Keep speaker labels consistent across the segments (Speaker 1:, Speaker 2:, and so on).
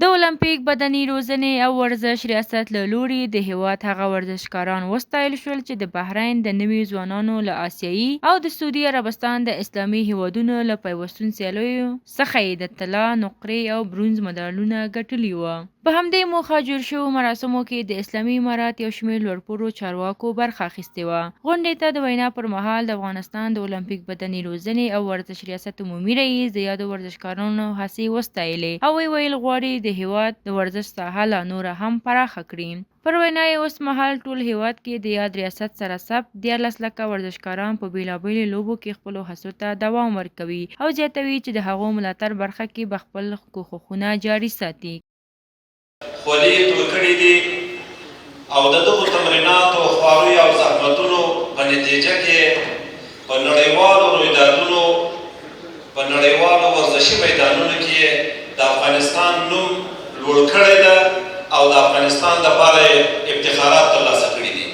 Speaker 1: د اولمپیک بدني روزنې او ورزش ریاست له لوري د هیواد هغه ورزشکاران وستایل شول چې د بحرین د نویو ځوانانو له آسیایي او د سعودي عربستان د اسلامي هیوادونو له پیوستون سیالیو څخه یې د طلا، نقرې او برونز مډالونه ګټلي وو. په همدې موخه جوړ شوو مراسمو کې د اسلامي امارات یو شمېر لوړپوړو چارواکو برخه اخیستې وه. غونډې ته د وینا پر مهال د افغانستان د اولمپیک بدني روزنې او ورزش ریاست عمومي رئیس د یادو ورزشکارانو هڅې وستایلې او ویل غواړي د هیواد د ورزش ساحه لا نوره هم پراخه کړي. پر وینا یې اوس مهال ټول هیواد کې د یاد ریاست سره ثبت 14 لکه ورزشکاران په بیلابیلو لوبو کې خپلو هڅو ته دوام ورکوي او زیاتوي چې د هغو ملاتړ برخه کې به خپل کوښښونه جاري ساتي.
Speaker 2: خولې توی کړي دي او د دغو تمریناتو خواریو او زحمتونو په نتیجه کې په نړیوالو رویدادونو په نړیوالو ورزشي میدانونو کې د افغانستان نوم لوړ کړی ده او د افغانستان دپاره افتخارات ترلاسه کړي دي.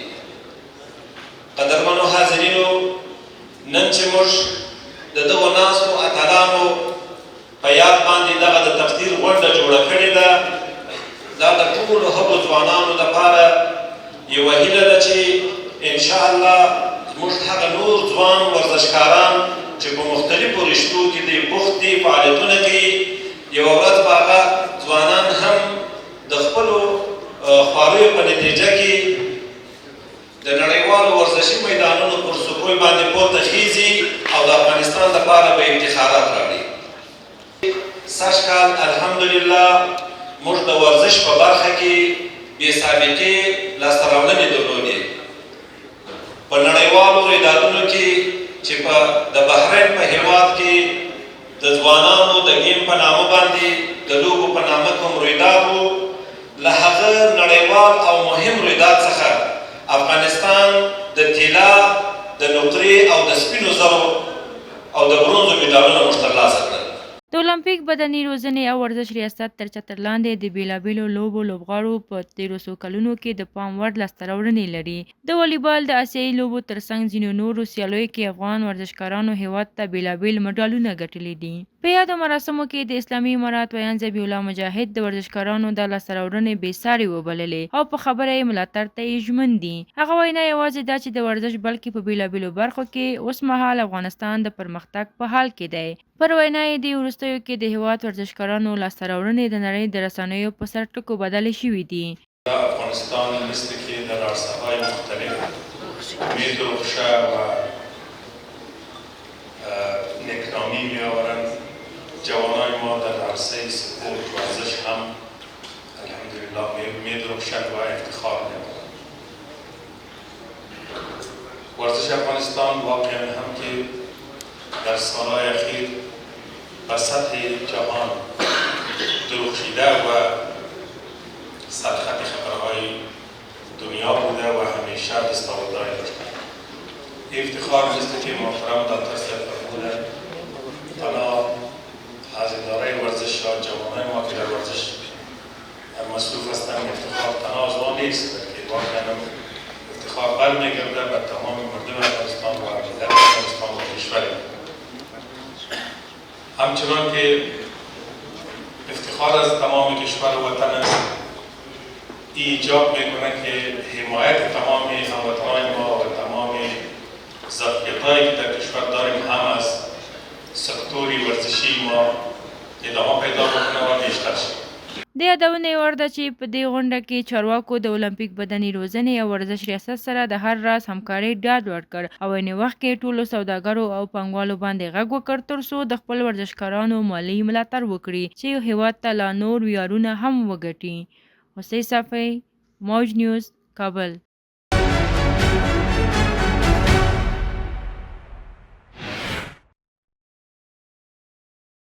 Speaker 2: قدرمنو حاضرینو، نن چې موږ د دغو ناستو اتلانو په یاد باندې دغه د تقدیر غونډه جوړه کړې ده، دا د ټولو هغو ځوانانو دپاره یوه هیله ده چې انشاءالله زموږ هغه نور ځوان ورزشکاران چې په مختلفو رشتو کې دي بوخت دي، فعالیتونه کوي، یوه ورځ به هغه ځوانان هم د خپلو خواریو په نتیجه کې د نړیوالو ورزشي میدانونو پر سکوی باندې پورته خیزي او د افغانستان دپاره به افتخارات راوړي. سږ کال الحمدلله موږ د ورزش په برخه کې بې سابقې لاسته راوړنې درلودې. په نړیوالو رویدادونو کې چې د بحرین په هیواد کې د ځوانانو د گیم په نامه باندې د لوبو په نامه کوم رویداد و، له هغه نړیوال او مهم رویداد څخه افغانستان د طلا، د نقرې او د سپینو زرو او د برونزو مډالونه موږ ترلاسه کړل.
Speaker 1: د اولمپیک بدني روزنې او ورزش ریاست تر چتر لاندې د بیلابیلو لوبو لوبغاړو په تیرو څو کلونو کې د پام وړ لاسته راوړنې لري. د والیبال د آسیایي لوبو ترڅنګ ځینو نورو سیالیو کې افغان ورزشکارانو هیواد ته بیلابیل مډالونه ګټلي دي. په یادو مراسمو کې د اسلامي امارات ویان ذبیح الله مجاهد د ورزشکارانو د لاسته راوړنې بې ساري وبللې او په خبره یې ملاتړ ته یې ژمن دي. هغه وینا یوازې دا چې د ورزش بلکې په بیلابیلو برخو کې اوس مهال افغانستان د پرمختګ په حال کې دی. پر وینا یې د وروستیو کې د هیواد ورزشکارانو لاسته راوړنې د نړۍ د رسنیو په سر ټکو بدلې شوي دي.
Speaker 2: افغانستان مثل که در عرصه‌های مختلف امید و خوشه و نکرامی می‌آورند. جوانای ما در عرصه سپورت و ورزش هم الحمدلله امید و روشن و افتخار می‌آورند. ورزش افغانستان واقعا هم که در سالهای اخیر به سطح جهان درخشیده و سرخط خبرهای دنیا بوده و همیشه دستاوردهای داشته. افتخار مثل که محترم دکتر صاحب فرمودند، تنها از اداره ورزش یا جوانای ما که در ورزش مصروف هستند افتخار تنها از ما نیست، بلکه واقعا افتخار برمیگرده به تمام مردم افغانستان و ملت افغانستان و کشور. همچنان که افتخار از تمام کشور و وطن است، ایجاب میکنه که حمایت تمام هموطنان ما و تمام ظرفیت‌هایی که در کشور داریم هم از سکتوری ورزشی ما ادامه پیدا بکنه و بیشتر شد.
Speaker 1: د یادونې وړ ده چې په دې غونډه کې چارواکو د اولمپیک بدني روزنې او ورزش ریاست سره د هر راز همکارۍ ډاډ ورکړ او عین وخت کې ټولو سوداګرو او پانګوالو باندې غږ وکړ ترڅو د خپل ورزشکارانو مالي ملاتړ وکړي چې هیواد ته لا نور ویاړونه هم وګټي. حسین صافی، موج نیوز، کابل.